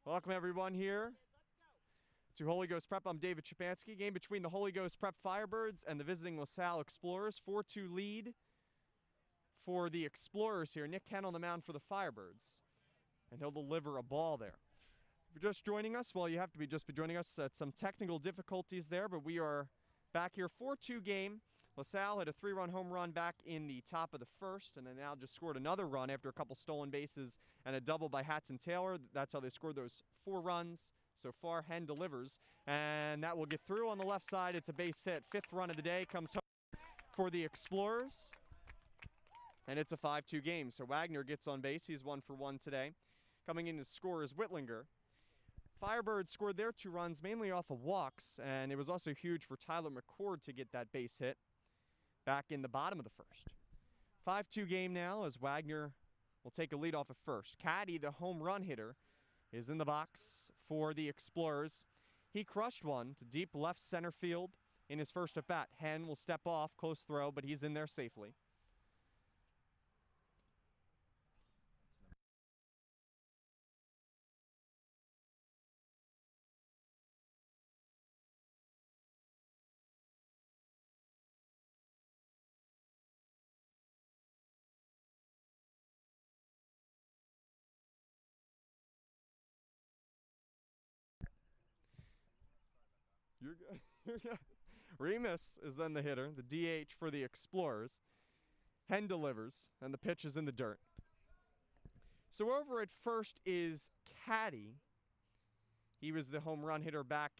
Welcome everyone here to Holy Ghost Prep. I'm David Chepansky. Game between the Holy Ghost Prep Firebirds and the visiting Salle Explorers. 4-2 lead for the Explorers here. Nick Henn on the mound for the Firebirds. And he'll deliver a ball there. If you're just joining us, well, you have to be joining us at some technical difficulties there, but we are back here. 4-2 game. LaSalle had a 3-run home run back in the top of the first, and then now just scored another run after a couple stolen bases and a double by Hatton Taylor. That's how they scored those 4 runs so far. Henn delivers, and that will get through on the left side. It's a base hit. 5th run of the day comes home for the Explorers, and it's a 5-2 game. So Wagner gets on base. He's 1 for 1 today. Coming in to score is Whitlinger. Firebirds scored their 2 runs mainly off of walks, and it was also huge for Tyler McCord to get that base hit back in the bottom of the first. 5-2 game now as Wagner will take a lead off of first. Caddy, the home run hitter, is in the box for the Explorers. He crushed one to deep left center field in his first at bat. Henn will step off, close throw, but he's in there safely. You're good. You're good. Remus is then the hitter, the DH for the Explorers. Henn delivers, and the pitch is in the dirt. So over at first is Caddy. He was the home run hitter back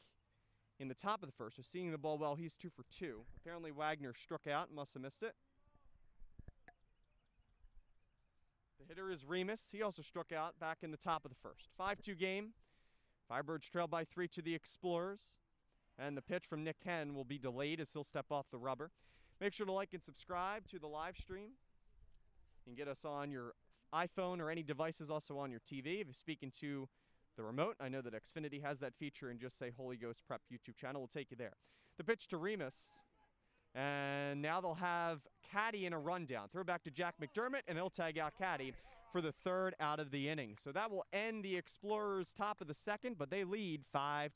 in the top of the first. So seeing the ball well, he's 2 for 2. Apparently Wagner struck out, must have missed it. The hitter is Remus. He also struck out back in the top of the first. 5-2 game. Firebirds trail by 3 to the Explorers. And the pitch from Nick Henn will be delayed as he'll step off the rubber. Make sure to like and subscribe to the live stream. You can get us on your iPhone or any devices, also on your TV. If you're speaking to the remote, I know that Xfinity has that feature, and just say Holy Ghost Prep YouTube channel. We'll take you there. The pitch to Remus. And now they'll have Caddy in a rundown. Throw back to Jack McDermott, and he'll tag out Caddy for the 3rd out of the inning. So that will end the Explorers' top of the 2nd, but they lead 5-2.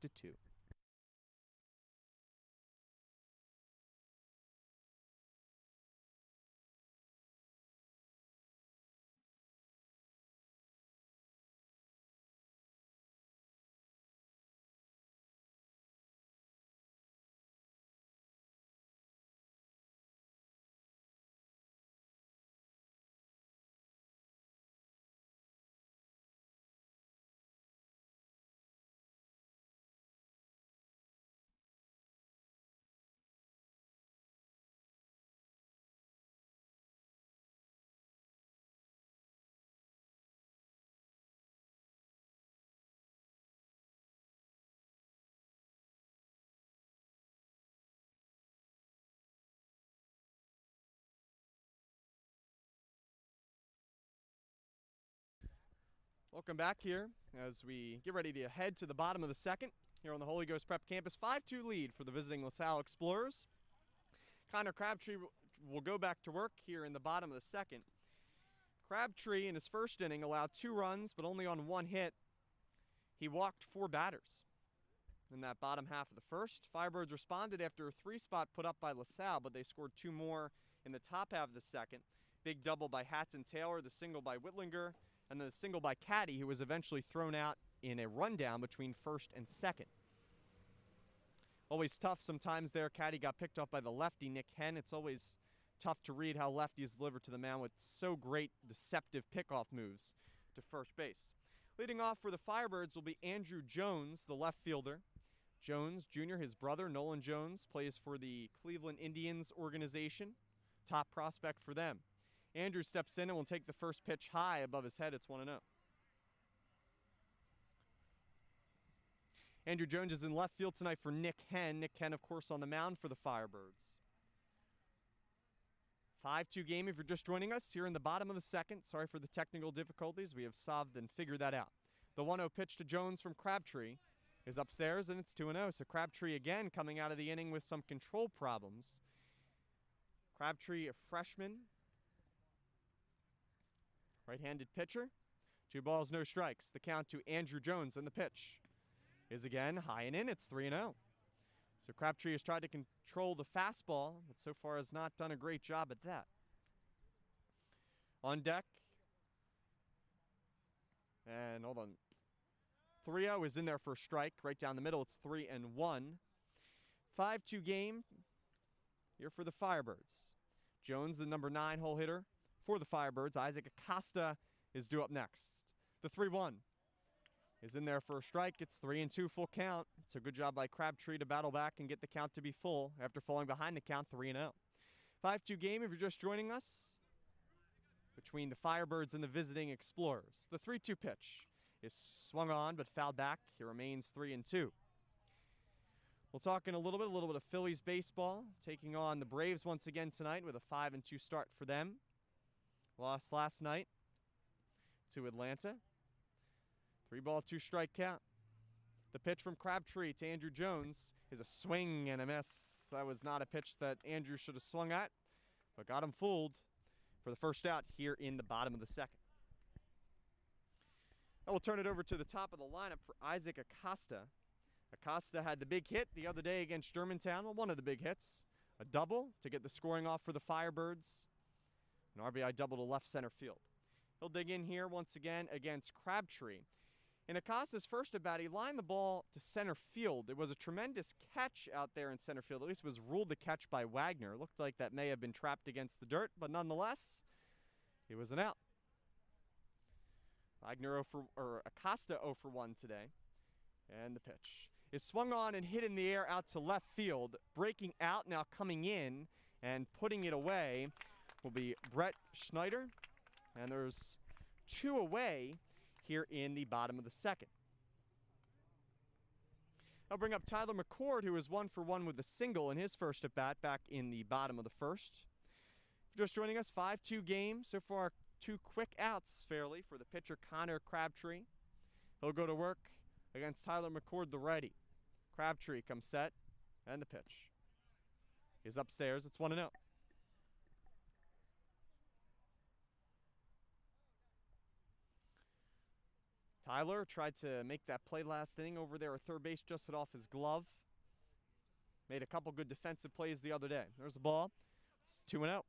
Welcome back here as we get ready to head to the bottom of the 2nd here on the Holy Ghost Prep campus. 5-2 lead for the visiting LaSalle Explorers. Connor Crabtree will go back to work here in the bottom of the 2nd. Crabtree in his first inning allowed 2 runs, but only on 1 hit. He walked 4 batters in that bottom half of the first. Firebirds responded after a 3-spot put up by LaSalle, but they scored 2 more in the top half of the 2nd. Big double by Hatton Taylor, the single by Whitlinger, and then a single by Caddy, who was eventually thrown out in a rundown between first and 2nd. Always tough sometimes there. Caddy got picked off by the lefty, Nick Henn. It's always tough to read how lefties deliver to the mound with so great deceptive pickoff moves to first base. Leading off for the Firebirds will be Andrew Jones, the left fielder. Jones Jr., his brother, Nolan Jones, plays for the Cleveland Indians organization. Top prospect for them. Andrew steps in and will take the first pitch high above his head. It's 1-0. Andrew Jones is in left field tonight for Nick Henn. Nick Henn, of course, on the mound for the Firebirds. 5-2 game if you're just joining us here in the bottom of the 2nd. Sorry for the technical difficulties. We have solved and figured that out. The 1-0 pitch to Jones from Crabtree is upstairs, and it's 2-0. So Crabtree again coming out of the inning with some control problems. Crabtree, a freshman, right-handed pitcher. 2 balls, no strikes. The count to Andrew Jones, and the pitch is again high and in. It's 3-0. So Crabtree has tried to control the fastball, but so far has not done a great job at that. On deck. And hold on. 3-0 is in there for a strike. Right down the middle, it's 3-1. 5-2 game here for the Firebirds. Jones, the number 9 hole hitter for the Firebirds. Isaac Acosta is due up next. The 3-1 is in there for a strike. It's 3-2 full count. It's a good job by Crabtree to battle back and get the count to be full after falling behind the count 3-0. 5-2 game if you're just joining us between the Firebirds and the visiting Explorers. The 3-2 pitch is swung on but fouled back. It remains 3-2. We'll talk in a little bit of Phillies baseball, taking on the Braves once again tonight with a 5-2 start for them. Lost last night to Atlanta. 3 ball, 2 strike count. The pitch from Crabtree to Andrew Jones is a swing and a miss. That was not a pitch that Andrew should have swung at, but got him fooled for the first out here in the bottom of the second. I will turn it over to the top of the lineup for Isaac Acosta. Acosta had the big hit the other day against Germantown. Well, one of the big hits. A double to get the scoring off for the Firebirds. An RBI double to left center field. He'll dig in here once again against Crabtree. In Acosta's first at bat, he lined the ball to center field. It was a tremendous catch out there in center field. At least it was ruled a catch by Wagner. It looked like that may have been trapped against the dirt, but nonetheless, it was an out. Acosta 0 for 1 today. And the pitch is swung on and hit in the air out to left field. Breaking out, now coming in and putting it away will be Brett Schneider. And there's 2 away here in the bottom of the second. I'll bring up Tyler McCord, who is 1 for 1 with a single in his first at bat back in the bottom of the first. If you're just joining us, 5-2 game. So far, 2 quick outs fairly for the pitcher Connor Crabtree. He'll go to work against Tyler McCord, the righty. Crabtree comes set, and the pitch is upstairs. It's 1-0. Tyler tried to make that play last inning over there at third base, just hit off his glove. Made a couple good defensive plays the other day. There's the ball. It's 2-0.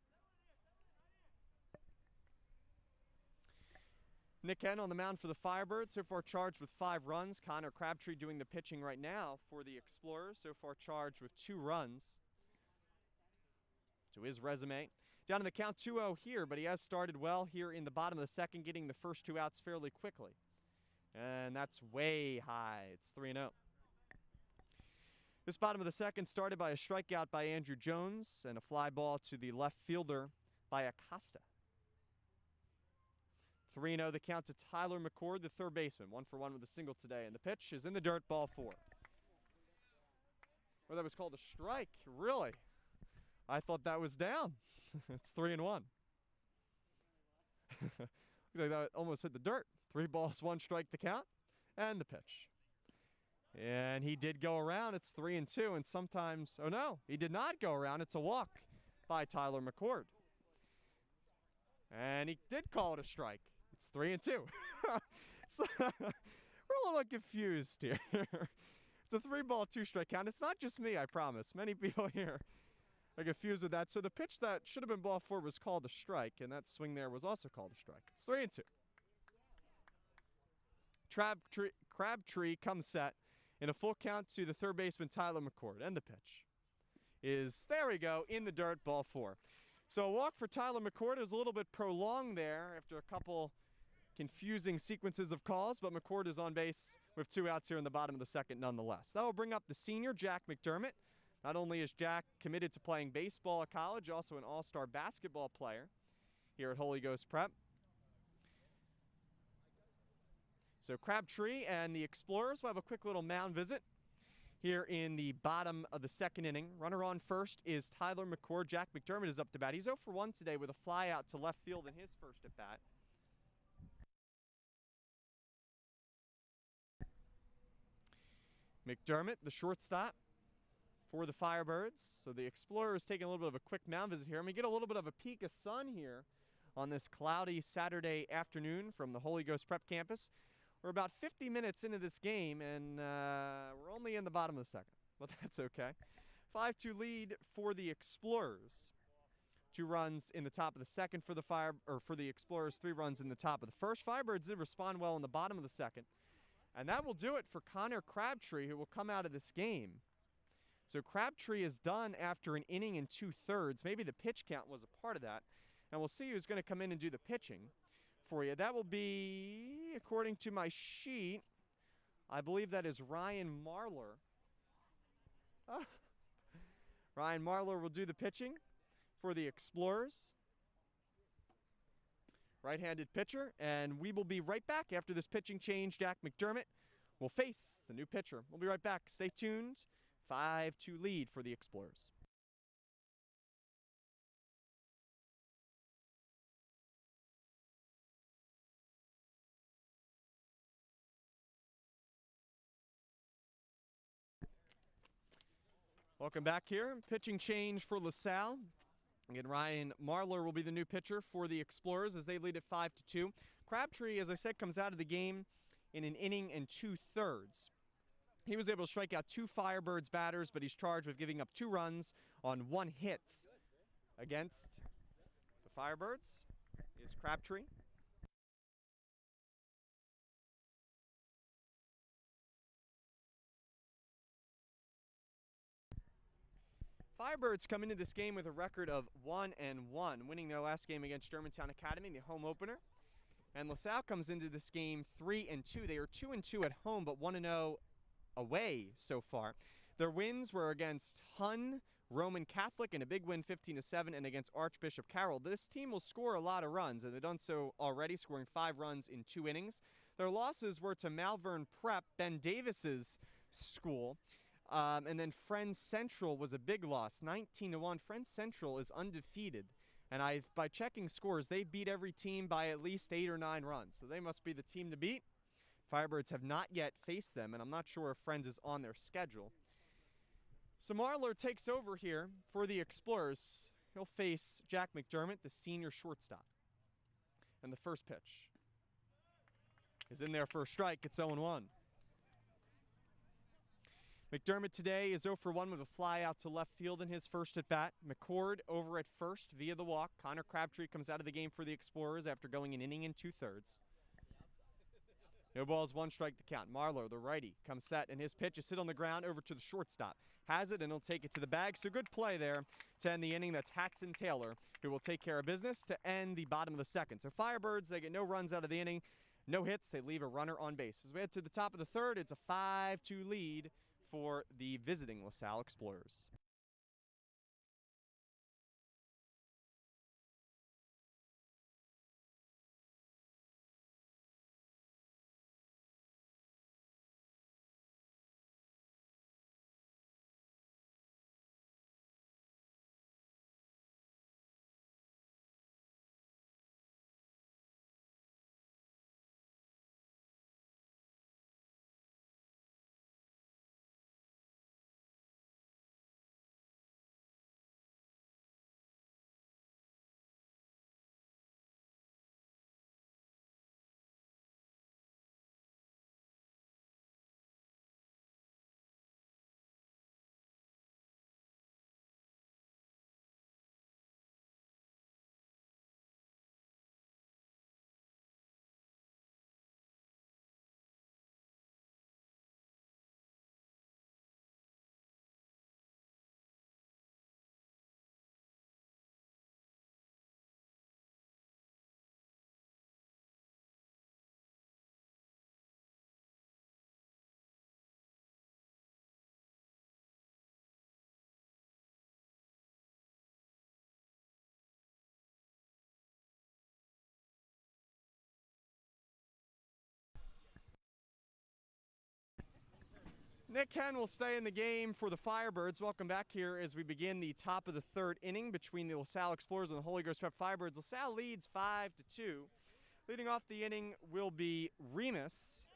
Nick Henn on the mound for the Firebirds, so far charged with 5 runs. Connor Crabtree doing the pitching right now for the Explorers, so far charged with 2 runs to his resume. Down in the count 2-0 here, but he has started well here in the bottom of the second, getting the first 2 outs fairly quickly. And that's way high. It's 3-0. This bottom of the second started by a strikeout by Andrew Jones and a fly ball to the left fielder by Acosta. 3-0 the count to Tyler McCord, the third baseman. 1 for 1 with a single today. And the pitch is in the dirt, ball 4. Well, that was called a strike. Really? I thought that was down. It's 3-1. That almost hit the dirt. 3 balls, 1 strike the count. And the pitch. And he did go around. It's 3-2. And sometimes, oh no, he did not go around. It's a walk by Tyler McCord. And he did call it a strike. It's 3-2. So we're a little confused here. It's a 3 ball, 2 strike count. It's not just me, I promise. Many people here are confused with that. So the pitch that should have been ball 4 was called a strike, and that swing there was also called a strike. It's 3-2. Crabtree comes set in a full count to the third baseman Tyler McCord, and the pitch is, there we go, in the dirt, ball 4. So a walk for Tyler McCord is a little bit prolonged there after a couple confusing sequences of calls, but McCord is on base with 2 outs here in the bottom of the second nonetheless. That will bring up the senior, Jack McDermott. Not only is Jack committed to playing baseball at college, also an all-star basketball player here at Holy Ghost Prep. So Crabtree and the Explorers will have a quick little mound visit here in the bottom of the second inning. Runner on first is Tyler McCord. Jack McDermott is up to bat. He's 0 for 1 today with a fly out to left field in his first at bat. McDermott, the shortstop for the Firebirds. So the Explorers taking a little bit of a quick mound visit here. And we get a little bit of a peek of sun here on this cloudy Saturday afternoon from the Holy Ghost Prep Campus. We're about 50 minutes into this game, and we're only in the bottom of the second, but that's okay. 5-2 lead for the Explorers. 2 runs in the top of the second for the Explorers, 3 runs in the top of the first. Firebirds did respond well in the bottom of the second. And that will do it for Connor Crabtree, who will come out of this game. So Crabtree is done after an inning and 2/3. Maybe the pitch count was a part of that. And we'll see who's going to come in and do the pitching for you. That will be, according to my sheet, I believe that is Ryan Marlar. Oh. Ryan Marlar will do the pitching for the Explorers. Right-handed pitcher, and we will be right back after this pitching change. Jack McDermott will face the new pitcher. We'll be right back. Stay tuned. 5-2 lead for the Explorers. Welcome back here. Pitching change for LaSalle. Again, Ryan Marlar will be the new pitcher for the Explorers as they lead at 5-2. Crabtree, as I said, comes out of the game in an inning and 2/3. He was able to strike out 2 Firebirds batters, but he's charged with giving up 2 runs on 1 hit against the Firebirds. Is Crabtree. Firebirds come into this game with a record of 1-1, winning their last game against Germantown Academy, the home opener. And LaSalle comes into this game 3-2. They are 2-2 at home, but 1-0 away so far. Their wins were against Hun, Roman Catholic, and a big win 15-7, and against Archbishop Carroll. This team will score a lot of runs, and they've done so already, scoring 5 runs in 2 innings. Their losses were to Malvern Prep, Ben Davis's school. And then Friends Central was a big loss, 19-1. Friends Central is undefeated. And by checking scores, they beat every team by at least 8 or 9 runs. So they must be the team to beat. Firebirds have not yet faced them, and I'm not sure if Friends is on their schedule. So Marlar takes over here for the Explorers. He'll face Jack McDermott, the senior shortstop. And the first pitch is in there for a strike. It's 0-1. McDermott today is 0 for 1 with a fly out to left field in his first at-bat. McCord over at first via the walk. Connor Crabtree comes out of the game for the Explorers after going an inning and 2/3. No balls, 1 strike to count. Marlar, the righty, comes set, and his pitch is hit on the ground over to the shortstop. Has it, and he'll take it to the bag. So good play there to end the inning. That's Hatson Taylor, who will take care of business to end the bottom of the second. So Firebirds, they get no runs out of the inning. No hits. They leave a runner on base. As we head to the top of the third, it's a 5-2 lead for the visiting LaSalle Explorers. Nick Henn will stay in the game for the Firebirds. Welcome back here as we begin the top of the third inning between the LaSalle Explorers and the Holy Ghost Prep Firebirds. LaSalle leads 5-2. Leading off the inning will be Remus.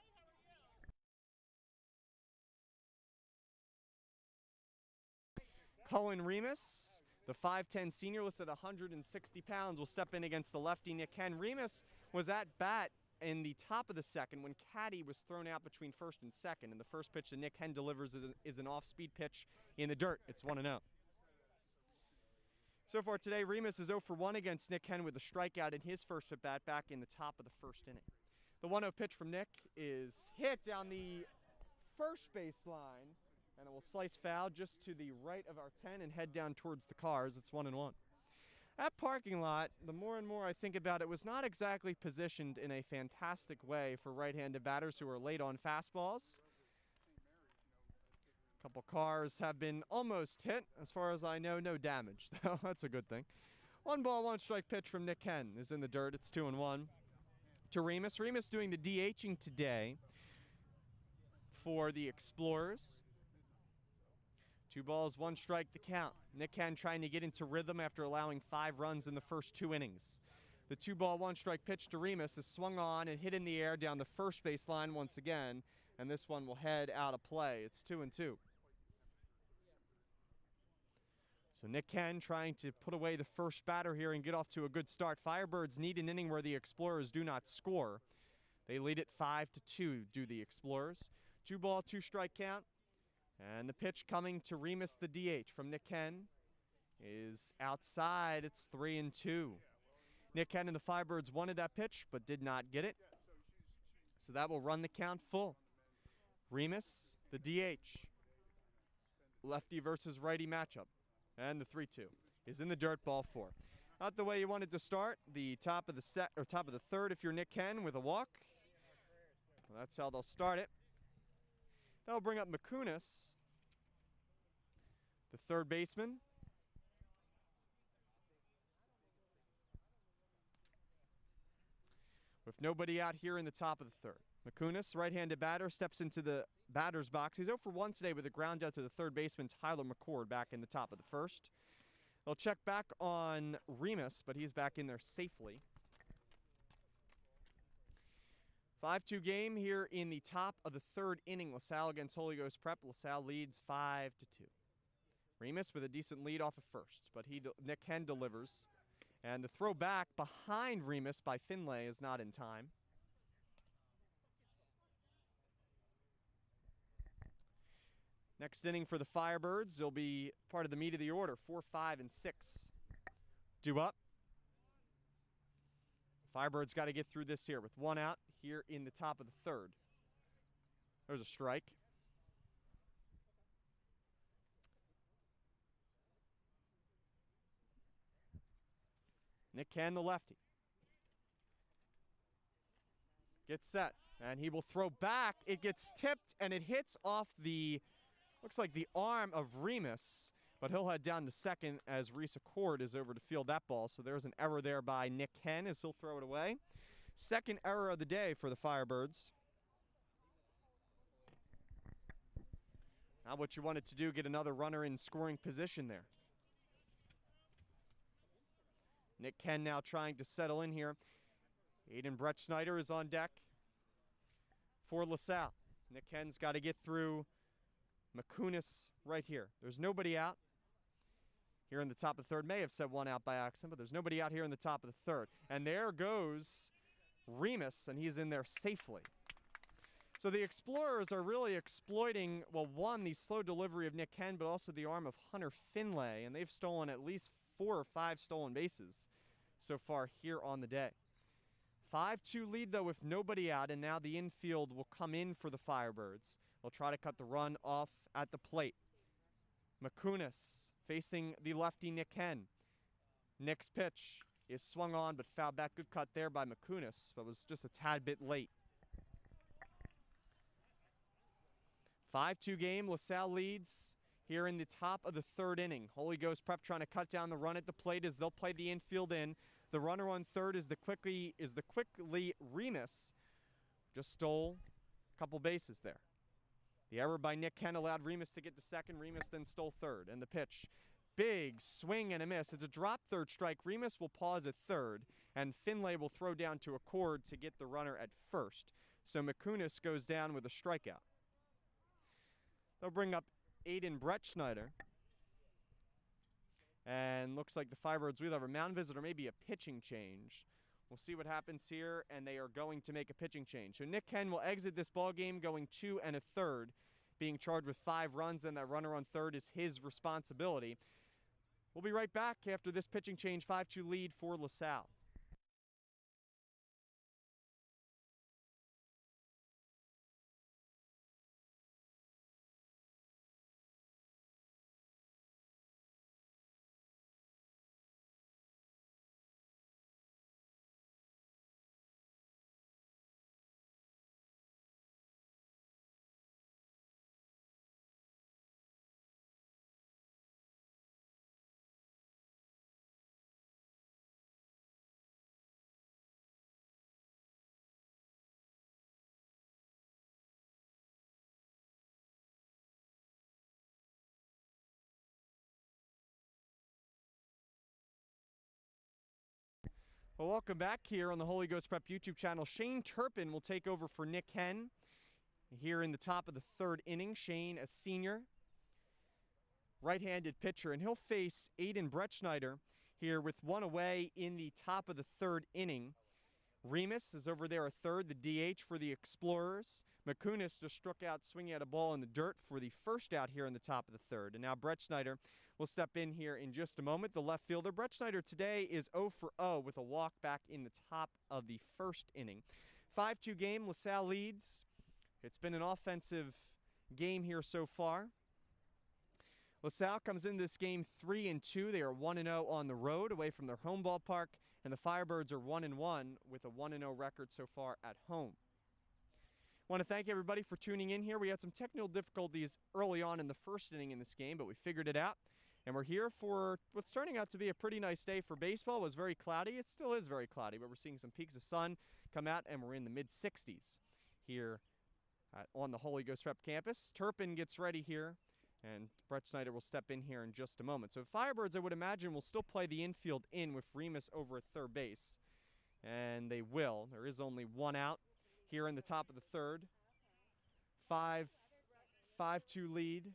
Cullen Remus, The 5'10 senior, listed at 160 pounds, will step in against the lefty Nick Henn. Remus was at bat in the top of the second when Caddy was thrown out between first and second. And the first pitch that Nick Henn delivers is an off-speed pitch in the dirt. It's 1-0. So far today, Remus is 0 for 1 against Nick Henn with a strikeout in his first at-bat back in the top of the first inning. The 1-0 pitch from Nick is hit down the first base line, and it will slice foul just to the right of our 10 and head down towards the cars. It's 1-1. That parking lot, the more and more I think about it, was not exactly positioned in a fantastic way for right-handed batters who are late on fastballs. A couple cars have been almost hit. As far as I know, no damage, though. That's a good thing. 1 ball, 1 strike pitch from Nick Henn is in the dirt. It's 2-1. To Remus. Remus doing the DHing today for the Explorers. 2 balls, 1 strike the count. Nick Henn trying to get into rhythm after allowing 5 runs in the first 2 innings. The 2 ball, 1 strike pitch to Remus is swung on and hit in the air down the first base line once again, and this one will head out of play. It's 2-2. So Nick Henn trying to put away the first batter here and get off to a good start. Firebirds need an inning where the Explorers do not score. They lead it 5-2, do the Explorers. 2 ball, 2 strike count. And the pitch coming to Remus, the DH, from Nick Henn is outside. It's 3-2. Nick Henn and the Firebirds wanted that pitch but did not get it. So that will run the count full. Remus, the DH. Lefty versus righty matchup. And the 3-2 is in the dirt, ball 4. Not the way you wanted to start. The top of the third if you're Nick Henn with a walk. Well, that's how they'll start it. That'll bring up McCunis, the third baseman. With nobody out here in the top of the third. McCunis, right-handed batter, steps into the batter's box. He's 0 for 1 today with a ground out to the third baseman, Tyler McCord, back in the top of the first. They'll check back on Remus, but he's back in there safely. 5-2 game here in the top of the third inning. LaSalle against Holy Ghost Prep. LaSalle leads 5-2. Remus with a decent lead off of first, but Nick Henn delivers. And the throw back behind Remus by Finlay is not in time. Next inning for the Firebirds. They'll be part of the meat of the order. 4, 5, and 6. Due up. Firebirds got to get through this here with 1 out here in the top of the third. There's a strike. Nick Henn, the lefty. Gets set, and he will throw back. It gets tipped, and it hits off the, looks like the arm of Remus, but he'll head down to second as Reese Accord is over to field that ball. So there's an error there by Nick Henn as he'll throw it away. Second error of the day for the Firebirds. Now what you wanted to do, get another runner in scoring position there. Nick Henn now trying to settle in here. Aiden Brett Snyder is on deck for LaSalle. Nick Henn's got to get through McCunis right here. There's nobody out here in the top of the third. May have said 1 out by accident, but there's nobody out here in the top of the third. And there goes Remus, and he's in there safely. So the Explorers are really exploiting, well, one, the slow delivery of Nick Henn, but also the arm of Hunter Finlay, and they've stolen at least 4 or 5 stolen bases so far here on the day. 5-2 lead, though, with nobody out, and now the infield will come in for the Firebirds. They'll try to cut the run off at the plate. McCunis facing the lefty Nick Henn. Nick's pitch is swung on, but fouled back. Good cut there by McCunis, but was just a tad bit late. 5-2 game. LaSalle leads here in the top of the third inning. Holy Ghost Prep trying to cut down the run at the plate as they'll play the infield in. The runner on third is the quickly Remus. Just stole a couple bases there. The error by Nick Henn allowed Remus to get to second. Remus then stole third. And the pitch, big swing and a miss. It's a drop third strike. Remus will pause at third, and Finlay will throw down to Accord to get the runner at first. So McCunis goes down with a strikeout. They'll bring up Aiden Brett Schneider. And looks like the Firebirds will have a mound visit or maybe a pitching change. We'll see what happens here, and they are going to make a pitching change. So Nick Henn will exit this ball game going 2 1/3, being charged with 5 runs, and that runner on third is his responsibility. We'll be right back after this pitching change, 5-2 lead for LaSalle. Well, welcome back here on the Holy Ghost Prep YouTube channel. Shane Turpin will take over for Nick Henn here in the top of the third inning. Shane, a senior, right-handed pitcher, and he'll face Aiden Bretschneider here with one away in the top of the third inning. Remus is over there a third, the DH for the Explorers. McCunis just struck out swinging at a ball in the dirt for the first out here in the top of the third. And now Bretschneider will step in here in just a moment. The left fielder, Bretschneider, today is 0 for 0 with a walk back in the top of the first inning. 5-2 game, LaSalle leads. It's been an offensive game here so far. LaSalle comes into this game 3-2. They are 1-0 on the road away from their home ballpark, and the Firebirds are 1-1 with a 1-0 record so far at home. Want to thank everybody for tuning in here. We had some technical difficulties early on in the first inning in this game, but we figured it out, and we're here for what's turning out to be a pretty nice day for baseball. It was very cloudy. It still is very cloudy, but we're seeing some peaks of sun come out, and we're in the mid-60s here on the Holy Ghost Prep campus. Turpin gets ready here, and Bretschneider will step in here in just a moment. So Firebirds, I would imagine, will still play the infield in with Remus over at third base. And they will. There is only one out here in the top of the third. 5-2 lead.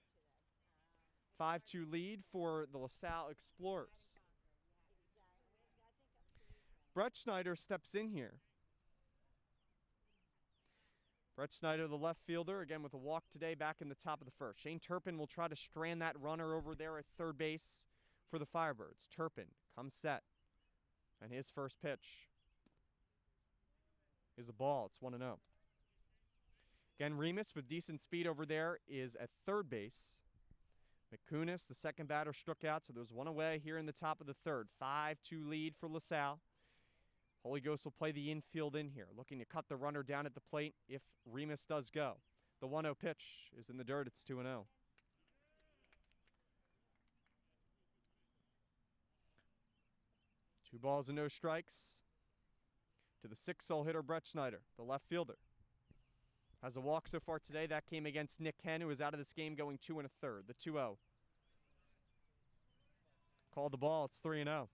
5-2 lead for the LaSalle Explorers. Bretschneider steps in here. Bretschneider, the left fielder, again with a walk today, back in the top of the first. Shane Turpin will try to strand that runner over there at third base for the Firebirds. Turpin comes set, and his first pitch is a ball. It's 1-0. Again, Remus with decent speed over there is at third base. McCunis, the second batter, struck out, so there's one away here in the top of the third. 5-2 lead for LaSalle. Holy Ghost will play the infield in here, looking to cut the runner down at the plate if Remus does go. The 1-0 pitch is in the dirt. It's 2-0. Two balls and no strikes to the 6-hole hitter, Bretschneider, the left fielder. Has a walk so far today. That came against Nick Henn, who is out of this game going 2 1/3. The 2-0. Called the ball. It's 3-0.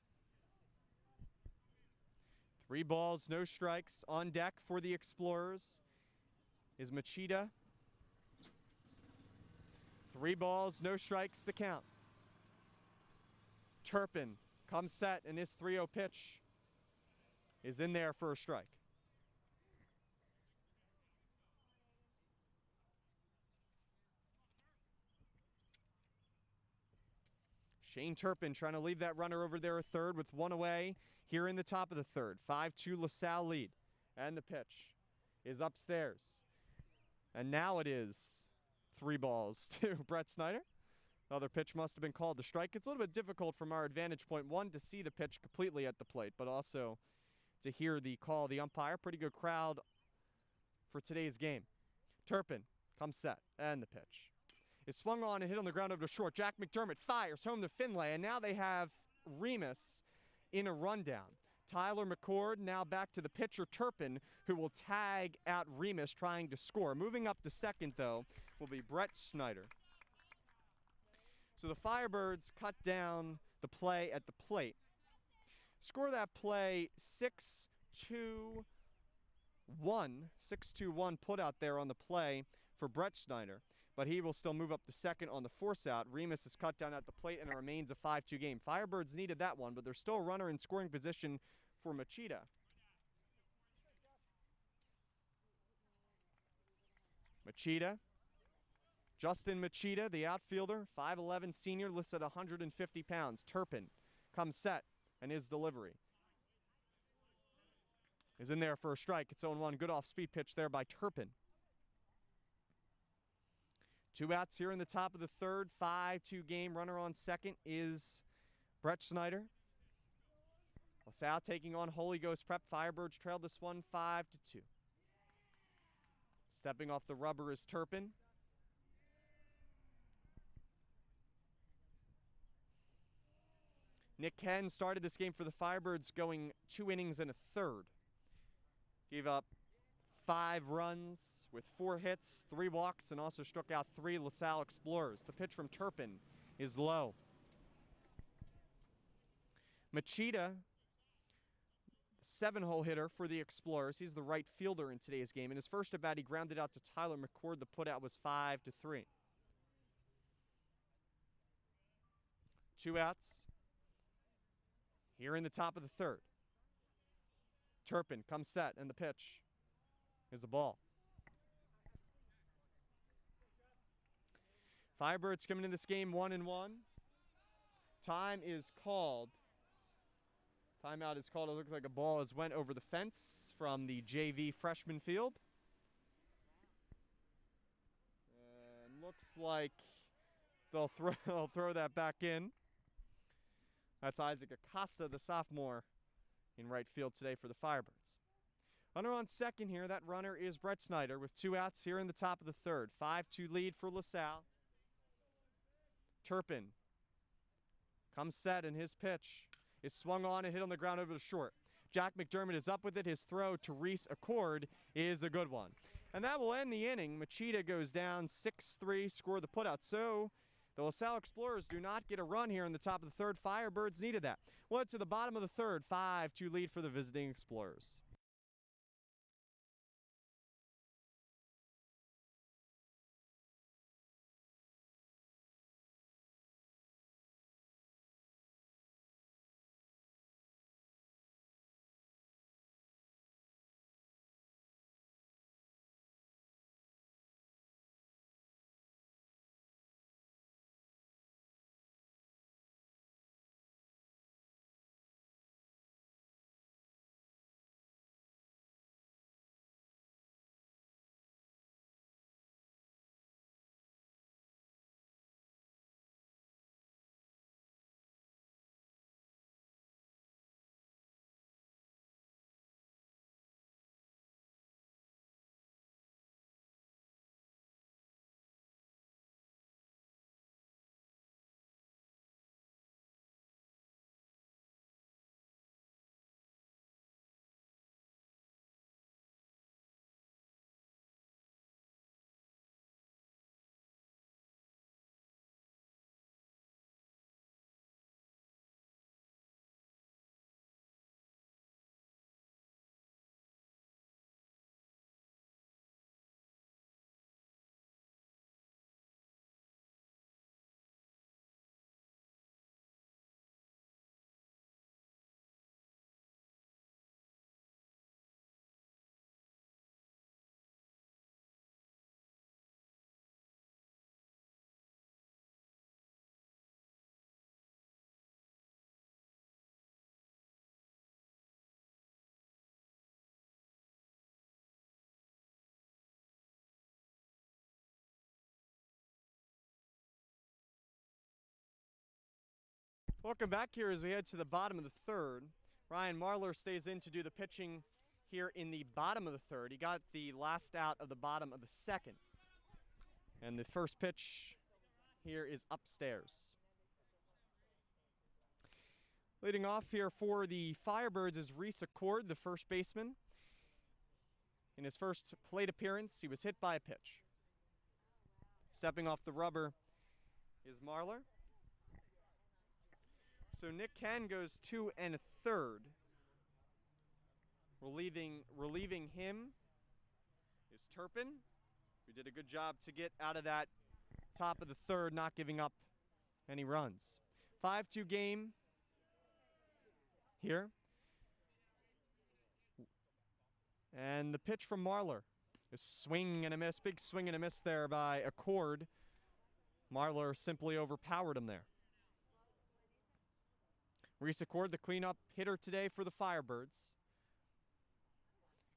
3 balls, no strikes. On deck for the Explorers is Machida. 3 balls, no strikes, the count. Turpin comes set, and his 3-0 pitch is in there for a strike. Shane Turpin trying to leave that runner over there at third with one away here in the top of the third. 5-2 LaSalle lead. And the pitch is upstairs. And now it is 3 balls to Bretschneider. The other pitch must have been called the strike. It's a little bit difficult from our advantage point, one, to see the pitch completely at the plate, but also to hear the call of the umpire. Pretty good crowd for today's game. Turpin comes set, and the pitch is swung on and hit on the ground over to short. Jack McDermott fires home to Finlay, and now they have Remus in a rundown. Tyler McCord now back to the pitcher, Turpin, who will tag out Remus trying to score. Moving up to second, though, will be Bretschneider. So the Firebirds cut down the play at the plate. Score that play 6-2-1. 6-2-1 put out there on the play for Bretschneider. but he will still move up to second on the force out. Remus is cut down at the plate, and it remains a 5-2 game. Firebirds needed that one, but there's still a runner in scoring position for Machida. Machida. Justin Machida, the outfielder, 5'11 senior, listed at 150 pounds. Turpin comes set, and his delivery is in there for a strike. It's 0-1. Good off-speed pitch there by Turpin. 2 outs here in the top of the third. 5-2 game. Runner on second is Brett Snyder. LaSalle taking on Holy Ghost Prep. Firebirds trailed this one 5-2. Stepping off the rubber is Turpin. Nick Ken started this game for the Firebirds going 2 innings and a third. Gave up 5 runs with 4 hits, 3 walks, and also struck out 3 LaSalle Explorers. The pitch from Turpin is low. Machida, 7-hole hitter for the Explorers. He's the right fielder in today's game. In his first at bat, he grounded out to Tyler McCord. The putout was 5-3. 2 outs here in the top of the third. Turpin comes set, and the pitch is a ball. Firebirds coming in this game 1-1. Time is called. Timeout is called. It looks like a ball has went over the fence from the JV freshman field. And looks like they'll throw that back in. That's Isaac Acosta, the sophomore, in right field today for the Firebirds. Runner on second here. That runner is Brett Snyder with 2 outs here in the top of the third. 5-2 lead for LaSalle. Turpin comes set, and his pitch is swung on and hit on the ground over the short. Jack McDermott is up with it. His throw to Reese Accord is a good one. And that will end the inning. Machida goes down 6-3, score the putout. So the LaSalle Explorers do not get a run here in the top of the third. Firebirds needed that. Well, to the bottom of the third, 5-2 lead for the visiting Explorers. Welcome back here as we head to the bottom of the third. Ryan Marler stays in to do the pitching here in the bottom of the third. He got the last out of the bottom of the second. And the first pitch here is upstairs. Leading off here for the Firebirds is Reese Accord, the first baseman. In his first plate appearance, he was hit by a pitch. Stepping off the rubber is Marler. So Nick Ken goes 2 1/3. Relieving him is Turpin, who did a good job to get out of that top of the third, not giving up any runs. 5-2 game here. And the pitch from Marlar. A swing and a miss. Big swing and a miss there by Accord. Marlar simply overpowered him there. Reese Accord, the cleanup hitter today for the Firebirds.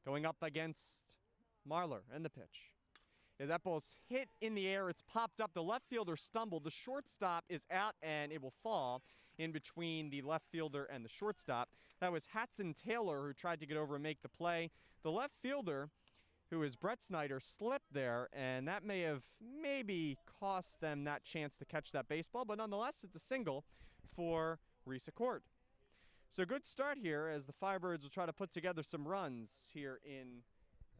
Going up against Marlar and the pitch. Yeah, that ball's hit in the air. It's popped up. The left fielder stumbled. The shortstop is out, and it will fall in between the left fielder and the shortstop. That was Hatson Taylor who tried to get over and make the play. The left fielder, who is Brett Snyder, slipped there, and that may have maybe cost them that chance to catch that baseball. But nonetheless, it's a single for Reese Accord. So good start here as the Firebirds will try to put together some runs here in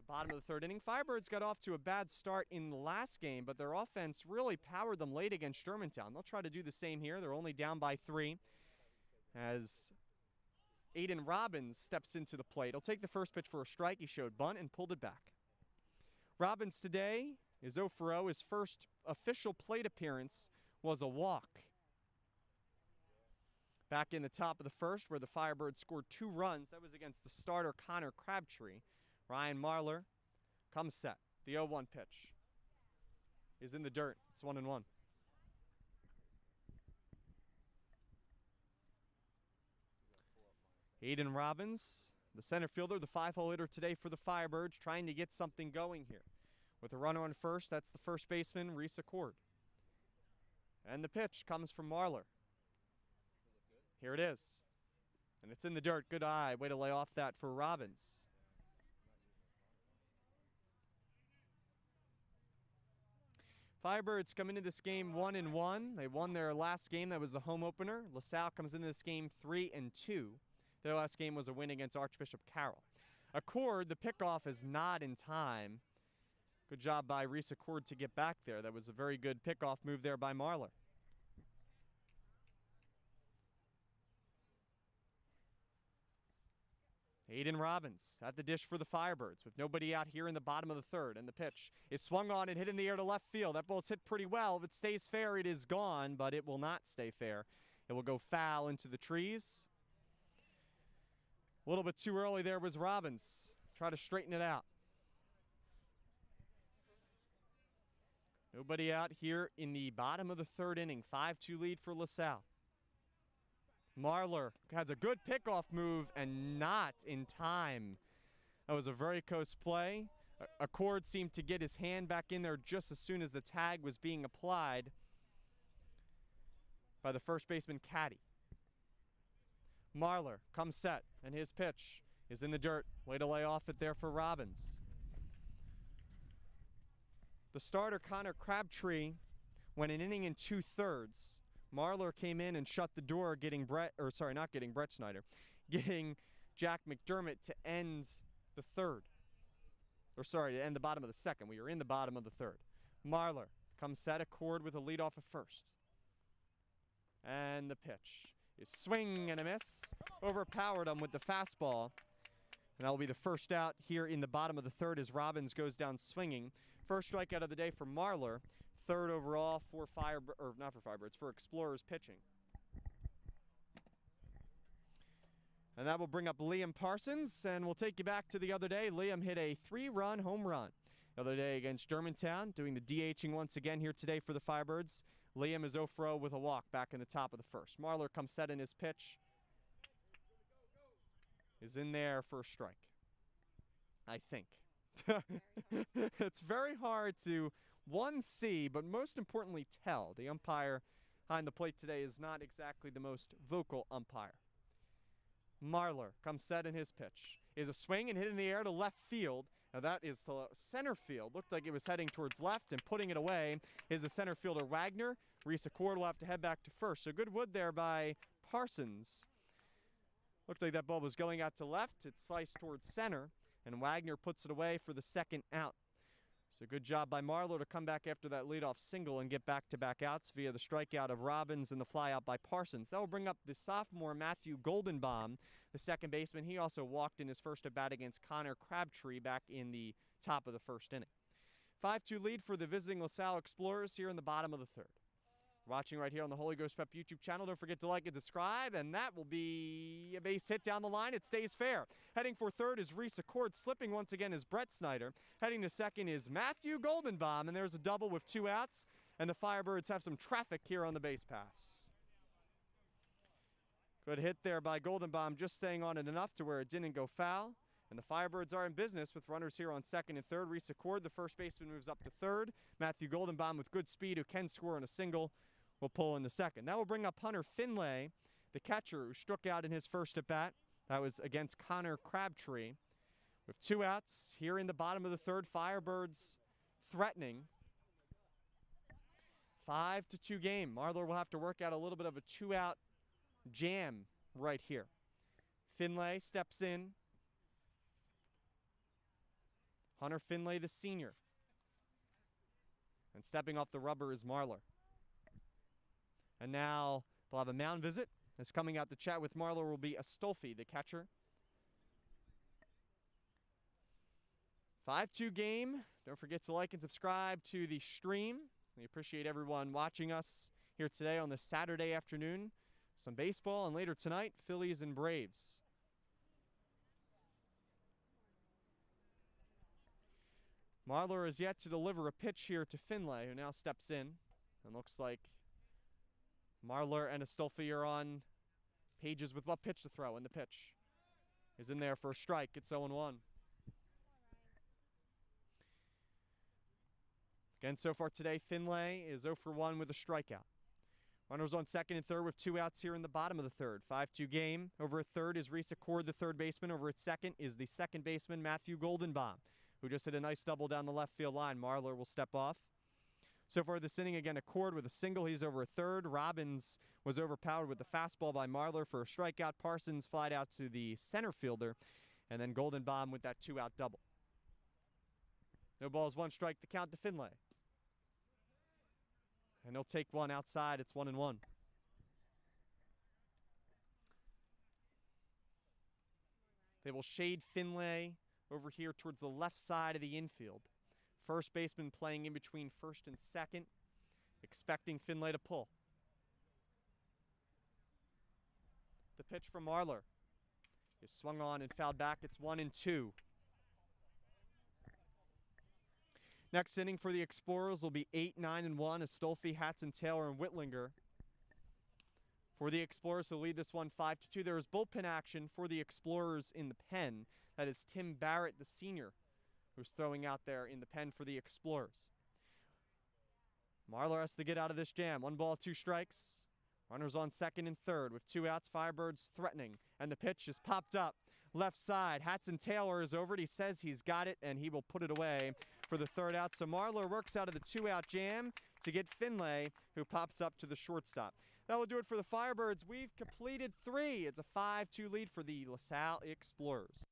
bottom of the third inning. Firebirds got off to a bad start in the last game, but their offense really powered them late against Germantown. They'll try to do the same here. They're only down by 3 as Aiden Robbins steps into the plate. He'll take the first pitch for a strike. He showed bunt and pulled it back. Robbins today is 0 for 0. His first official plate appearance was a walk. Back in the top of the first where the Firebirds scored 2 runs. That was against the starter Connor Crabtree. Ryan Marlar comes set. The 0-1 pitch is in the dirt. It's 1-1. Aiden Robbins, the center fielder, the 5-hole hitter today for the Firebirds, trying to get something going here. With a runner on first, that's the first baseman, Reese Accord. And the pitch comes from Marlar. Here it is. And it's in the dirt. Good eye. Way to lay off that for Robbins. Firebirds come into this game 1-1. They won their last game. That was the home opener. LaSalle comes into this game 3-2. Their last game was a win against Archbishop Carroll. Accord, the pickoff is not in time. Good job by Reese Accord to get back there. That was a very good pickoff move there by Marlar. Aiden Robbins at the dish for the Firebirds with nobody out here in the bottom of the third. And the pitch is swung on and hit in the air to left field. That ball's hit pretty well. If it stays fair, it is gone, but it will not stay fair. It will go foul into the trees. A little bit too early there was Robbins. Try to straighten it out. Nobody out here in the bottom of the third inning. 5-2 lead for LaSalle. Marlar has a good pickoff move and not in time. That was a very close play. Accord seemed to get his hand back in there just as soon as the tag was being applied by the first baseman, Caddy. Marlar comes set, and his pitch is in the dirt. Way to lay off it there for Robbins. The starter, Connor Crabtree, went an inning and 2/3. Marlar came in and shut the door, getting Jack McDermott to end the third. To end the bottom of the second. We are in the bottom of the third. Marlar comes set, Accord with a leadoff at first. And the pitch is swing and a miss. Overpowered him with the fastball. And that will be the first out here in the bottom of the third as Robbins goes down swinging. First strikeout of the day for Marlar. Third overall for for Explorers pitching. And that will bring up Liam Parsons, and we'll take you back to the other day. Liam hit a 3-run home run the other day against Germantown, doing the DHing once again here today for the Firebirds. Liam is 0 for 0 with a walk back in the top of the first. Marlar comes set in his pitch. Is in there for a strike, I think. It's very hard to see, but most importantly tell. The umpire behind the plate today is not exactly the most vocal umpire. Marlar comes set in his pitch. Is a swing and hit in the air to left field. Now that is to center field. Looked like it was heading towards left, and putting it away is the center fielder Wagner. Reese Accord will have to head back to first. So good wood there by Parsons. Looked like that ball was going out to left. It sliced towards center, and Wagner puts it away for the second out. So good job by Marlar to come back after that leadoff single and get back-to-back outs via the strikeout of Robbins and the flyout by Parsons. That will bring up the sophomore Matthew Goldenbaum, the second baseman. He also walked in his first at-bat against Connor Crabtree back in the top of the first inning. 5-2 lead for the visiting LaSalle Explorers here in the bottom of the third. Watching right here on the Holy Ghost Prep YouTube channel. Don't forget to like and subscribe, and that will be a base hit down the line. It stays fair. Heading for third is Reese Accord. Slipping once again is Brett Snyder. Heading to second is Matthew Goldenbaum, and there's a double with 2 outs, and the Firebirds have some traffic here on the base paths. Good hit there by Goldenbaum, just staying on it enough to where it didn't go foul. And the Firebirds are in business with runners here on second and third. Reese Accord, the first baseman, moves up to third. Matthew Goldenbaum with good speed, who can score in a single, will pull into second. That will bring up Hunter Finlay, the catcher, who struck out in his first at-bat. That was against Connor Crabtree. With 2 outs here in the bottom of the third, Firebirds threatening. 5-2 game. Marlar will have to work out a little bit of a 2-out jam right here. Finlay steps in. Hunter Finlay, the senior. And stepping off the rubber is Marlar. And now they'll have a mound visit. As coming out to chat with Marlar will be Astolfi, the catcher. 5-2 game. Don't forget to like and subscribe to the stream. We appreciate everyone watching us here today on this Saturday afternoon. Some baseball, and later tonight, Phillies and Braves. Marlar is yet to deliver a pitch here to Finlay, who now steps in. And looks like Marlar and Astolfi are on pages with what pitch to throw, and the pitch is in there for a strike. It's 0-1. Again, so far today, Finlay is 0 for 1 with a strikeout. Runners on second and third with 2 outs here in the bottom of the third. 5-2 game. Over at third is Reese Accord, the third baseman. Over at second is the second baseman, Matthew Goldenbaum, who just hit a nice double down the left field line. Marlar will step off. So far this inning, again, Accord with a single. He's over at third. Robbins was overpowered with the fastball by Marlar for a strikeout. Parsons flied out to the center fielder. And then Goldenbaum with that 2-out double. No balls, 1 strike, the count to Finlay. And he'll take one outside. It's 1-1. They will shade Finlay over here towards the left side of the infield. First baseman playing in between first and second, expecting Finlay to pull. The pitch from Marlar is swung on and fouled back. It's 1-2. Next inning for the Explorers will be 8, 9, and 1. Astolfi, Hatson, Taylor, and Whitlinger. For the Explorers, who lead this one 5-2. There is bullpen action for the Explorers in the pen. That is Tim Barrett, the senior, who's throwing out there in the pen for the Explorers. Marlar has to get out of this jam. 1 ball, 2 strikes. Runners on second and third with 2 outs. Firebirds threatening. And the pitch is popped up. Left side. Hatson Taylor is over it. He says he's got it, and he will put it away for the 3rd out. So Marlar works out of the 2-out jam to get Finlay, who pops up to the shortstop. That will do it for the Firebirds. We've completed 3. It's a 5-2 lead for the LaSalle Explorers.